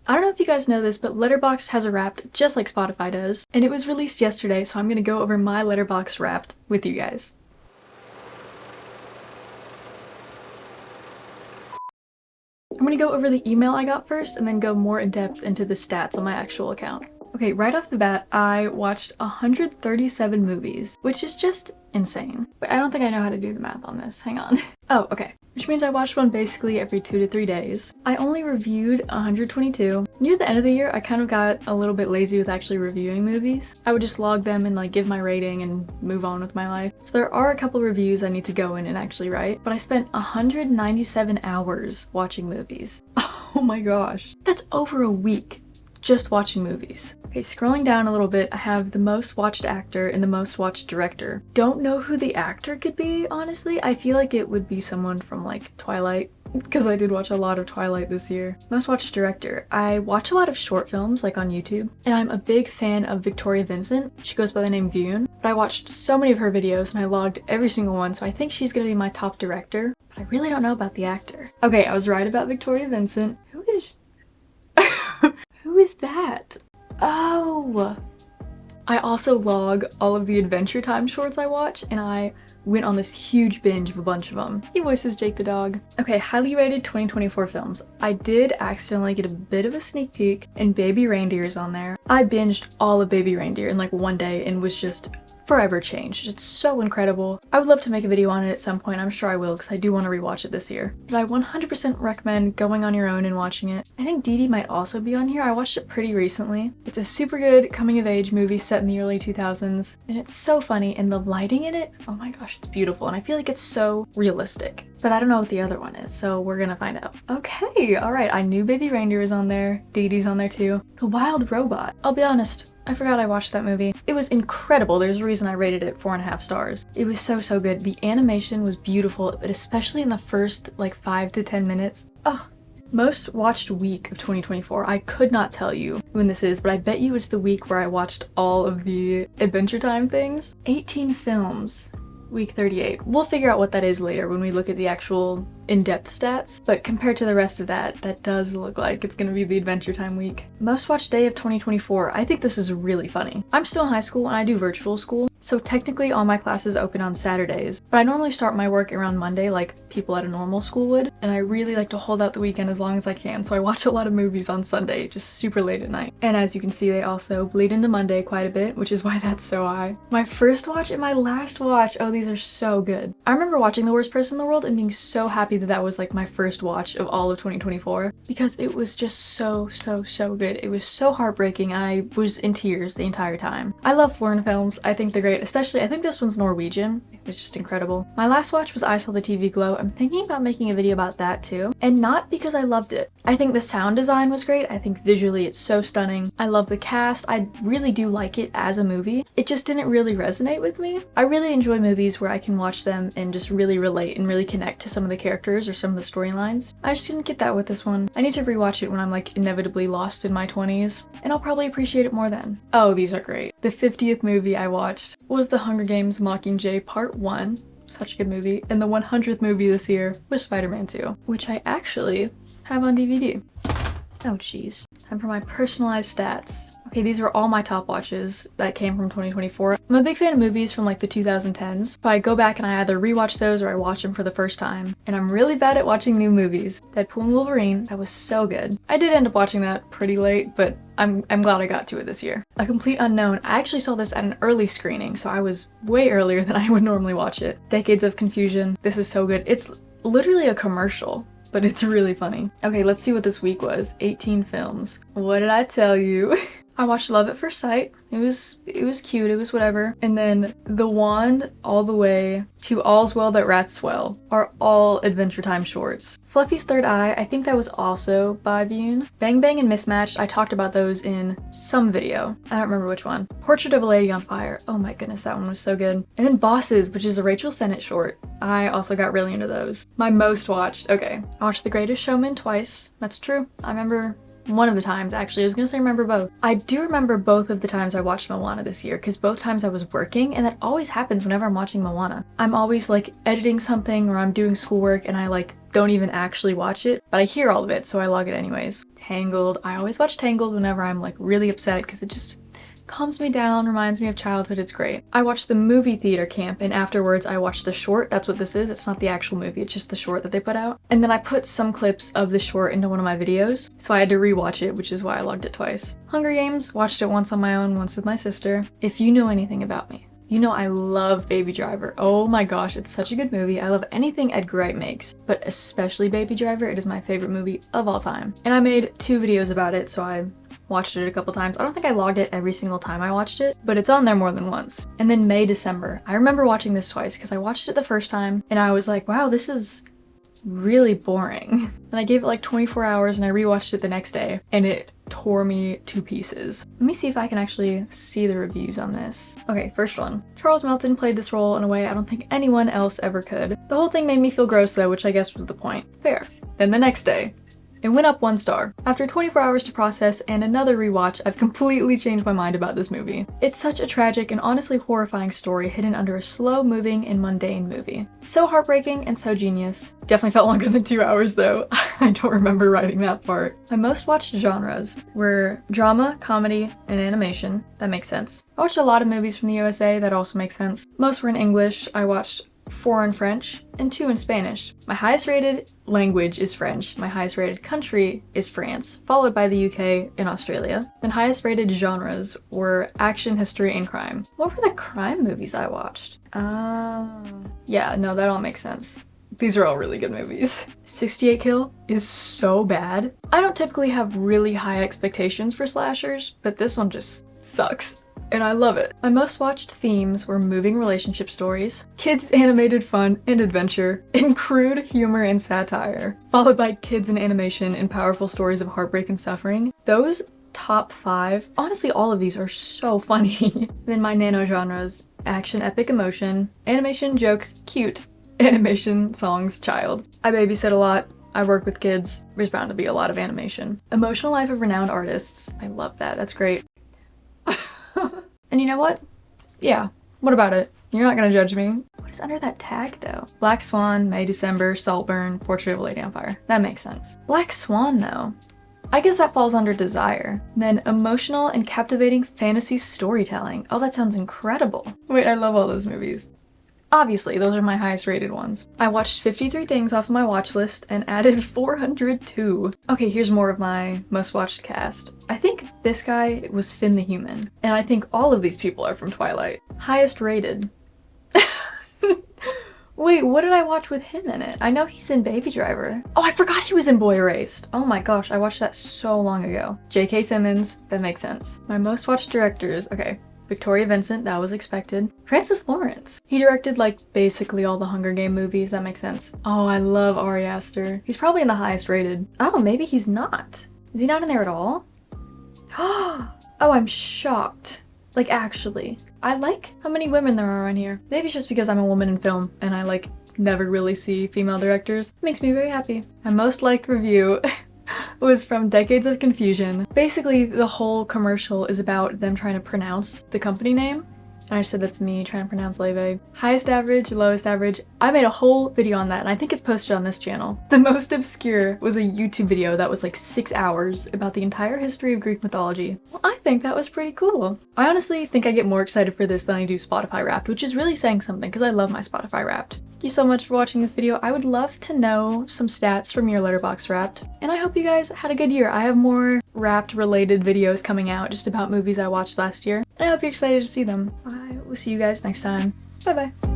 I don't know if you guys know this, but Letterboxd has a Wrapped just like Spotify does, and it was released yesterday, so I'm gonna go over my Letterboxd Wrapped with you guys. I'm gonna go over the email I got first and then go more in depth into the stats on my actual account. Okay, right off the bat, I watched 137 movies, which is just insane. But I don't think I know how to do the math on this. Hang on. Oh, okay. Which means I watched one basically every 2 to 3 days. I only reviewed 122. Near the end of the year, I kind of got a little bit lazy with actually reviewing movies. I would just log them and like give my rating and move on with my life. So there are a couple reviews I need to go in and actually write, but I spent 197 hours watching movies. Oh my gosh. That's over a week just watching movies. Okay, scrolling down a little bit, I have the most watched actor and the most watched director. Don't know who the actor could be, honestly. I feel like it would be someone from like Twilight, because I did watch a lot of Twilight this year. Most watched director. I watch a lot of short films like on YouTube, and I'm a big fan of Victoria Vincent. She goes by the name Vune, but I watched so many of her videos and I logged every single one, so I think she's gonna be my top director, but I really don't know about the actor. Okay, I was right about Victoria Vincent. Who is that? Oh! I also log all of the Adventure Time shorts I watch, and I went on this huge binge of a bunch of them. He voices Jake the dog. Okay, highly rated 2024 films. I did accidentally get a bit of a sneak peek, and Baby Reindeer is on there. I binged all of Baby Reindeer in like one day and was just forever changed. It's so incredible. I would love to make a video on it at some point. I'm sure I will because I do want to rewatch it this year. But I 100% recommend going on your own and watching it. I think Dee Dee might also be on here. I watched it pretty recently. It's a super good coming of age movie set in the early 2000s, and it's so funny, and the lighting in it, oh my gosh, it's beautiful, and I feel like it's so realistic. But I don't know what the other one is, so we're gonna find out. Okay, alright, I knew Baby Reindeer was on there. Dee Dee's on there too. The Wild Robot. I'll be honest, I forgot I watched that movie. It was incredible. There's a reason I rated it 4.5 stars. It was so good. The animation was beautiful, but especially in the first like 5 to 10 minutes. Ugh. Most watched week of 2024. I could not tell you when this is, but I bet you it's the week where I watched all of the Adventure Time things. 18 films. Week 38. We'll figure out what that is later when we look at the actual in-depth stats, but compared to the rest of that, that does look like it's gonna be the Adventure Time week. Most watched day of 2024. I think this is really funny. I'm still in high school and I do virtual school, so technically all my classes open on Saturdays, but I normally start my work around Monday like people at a normal school would, and I really like to hold out the weekend as long as I can, so I watch a lot of movies on Sunday, just super late at night. And as you can see, they also bleed into Monday quite a bit, which is why that's so high. My first watch and my last watch, oh, these are so good. I remember watching The Worst Person in the World and being so happy that that was like my first watch of all of 2024 because it was just so good. It was so heartbreaking. I was in tears the entire time. I love foreign films. I think they're great, especially I think this one's Norwegian. It was just incredible. My last watch was I Saw the TV Glow. I'm thinking about making a video about that too, and not because I loved it. I think the sound design was great. I think visually it's so stunning. I love the cast. I really do like it as a movie. It just didn't really resonate with me. I really enjoy movies where I can watch them and just really relate and really connect to some of the characters or some of the storylines. I just didn't get that with this one. I need to rewatch it when I'm like inevitably lost in my 20s, and I'll probably appreciate it more then. Oh, these are great. The 50th movie I watched was The Hunger Games Mockingjay Part 1. Such a good movie. And the 100th movie this year was Spider-Man 2, which I actually have on DVD. Oh jeez. Time for my personalized stats. Okay, these are all my top watches that came from 2024. I'm a big fan of movies from like the 2010s, but I go back and I either rewatch those or I watch them for the first time. And I'm really bad at watching new movies. Deadpool and Wolverine, that was so good. I did end up watching that pretty late, but I'm glad I got to it this year. A Complete Unknown, I actually saw this at an early screening, so I was way earlier than I would normally watch it. Decades of Confusion, this is so good. It's literally a commercial, but it's really funny. Okay, let's see what this week was. 18 films. What did I tell you? I watched Love at First Sight. It was cute, it was whatever. And then The Wand all the way to All's Well That Rats Swell are all Adventure Time shorts. Fluffy's Third Eye, I think that was also by Vune. Bang Bang and Mismatched, I talked about those in some video. I don't remember which one. Portrait of a Lady on Fire. Oh my goodness, that one was so good. And then Bosses, which is a Rachel Sennett short. I also got really into those. My most watched, okay. I watched The Greatest Showman twice. That's true. I remember One of the times, actually. I was gonna say remember both. I do remember both of the times I watched Moana this year, because both times I was working, and that always happens whenever I'm watching Moana. I'm always like editing something or I'm doing schoolwork and I like don't even actually watch it, but I hear all of it, so I log it anyways. Tangled. I always watch Tangled whenever I'm like really upset because it just calms me down, reminds me of childhood, it's great. I watched the movie theater camp and afterwards I watched the short. That's what this is. It's not the actual movie, it's just the short that they put out. And then I put some clips of the short into one of my videos, so I had to rewatch it, which is why I logged it twice. Hunger Games, watched it once on my own, once with my sister. If you know anything about me, you know I love Baby Driver. Oh my gosh, it's such a good movie. I love anything Edgar Wright makes, but especially Baby Driver. It is my favorite movie of all time. And I made 2 videos about it, so I watched it a couple times. I don't think I logged it every single time I watched it, but it's on there more than once. And then May, December. I remember watching this twice because I watched it the first time and I was like, wow, this is really boring. And I gave it like 24 hours and I rewatched it the next day and it tore me to pieces. Let me see if I can actually see the reviews on this. Okay, first one. Charles Melton played this role in a way I don't think anyone else ever could. The whole thing made me feel gross though, which I guess was the point. Fair. Then the next day. It went up 1 star. After 24 hours to process and another rewatch, I've completely changed my mind about this movie. It's such a tragic and honestly horrifying story hidden under a slow-moving and mundane movie. So heartbreaking and so genius. Definitely felt longer than 2 hours though. I don't remember writing that part. My most watched genres were drama, comedy, and animation. That makes sense. I watched a lot of movies from the USA. That also makes sense. Most were in English. I watched 4 in French and 2 in Spanish. My highest rated language is French. My highest rated country is France, followed by the UK and Australia. And highest rated genres were action, history, and crime. What were the crime movies I watched? Yeah, no, that all makes sense. These are all really good movies. 68 Kill is so bad. I don't typically have really high expectations for slashers, but this one just sucks. And I love it. My most watched themes were moving relationship stories, kids animated fun and adventure, and crude humor and satire, followed by kids and animation and powerful stories of heartbreak and suffering. Those top 5, honestly all of these are so funny. Then my nano genres, action, epic, emotion, animation, jokes, cute, animation, songs, child. I babysit a lot. I work with kids. There's bound to be a lot of animation. Emotional life of renowned artists. I love that. That's great. And you know what? Yeah, what about it? You're not gonna judge me. What is under that tag though? Black Swan, May, December, Saltburn, Portrait of a Lady on Fire. That makes sense. Black Swan though. I guess that falls under desire. Then emotional and captivating fantasy storytelling. Oh, that sounds incredible. Wait, I love all those movies. Obviously, those are my highest rated ones. I watched 53 things off of my watch list and added 402. Okay, here's more of my most watched cast. I think this guy was Finn the Human, and I think all of these people are from Twilight. Highest rated. Wait, what did I watch with him in it? I know he's in Baby Driver. Oh, I forgot he was in Boy Erased. Oh my gosh, I watched that so long ago. J.K. Simmons, that makes sense. My most watched directors, okay. Victoria Vincent, that was expected. Francis Lawrence. He directed like basically all the Hunger Game movies, that makes sense. Oh, I love Ari Aster. He's probably in the highest rated. Oh, maybe he's not. Is he not in there at all? Oh, I'm shocked. Like actually. I like how many women there are on here. Maybe it's just because I'm a woman in film and I like never really see female directors. It makes me very happy. My most liked review was from Decades of Confusion. Basically, the whole commercial is about them trying to pronounce the company name. And I said that's me trying to pronounce Leve. Highest average, lowest average. I made a whole video on that and I think it's posted on this channel. The most obscure was a YouTube video that was like 6 hours about the entire history of Greek mythology. Well, I think that was pretty cool. I honestly think I get more excited for this than I do Spotify Wrapped, which is really saying something because I love my Spotify Wrapped. Thank you so much for watching this video. I would love to know some stats from your Letterboxd Wrapped. And I hope you guys had a good year. I have more Wrapped related videos coming out just about movies I watched last year. And I hope you're excited to see them. I will see you guys next time. Bye bye.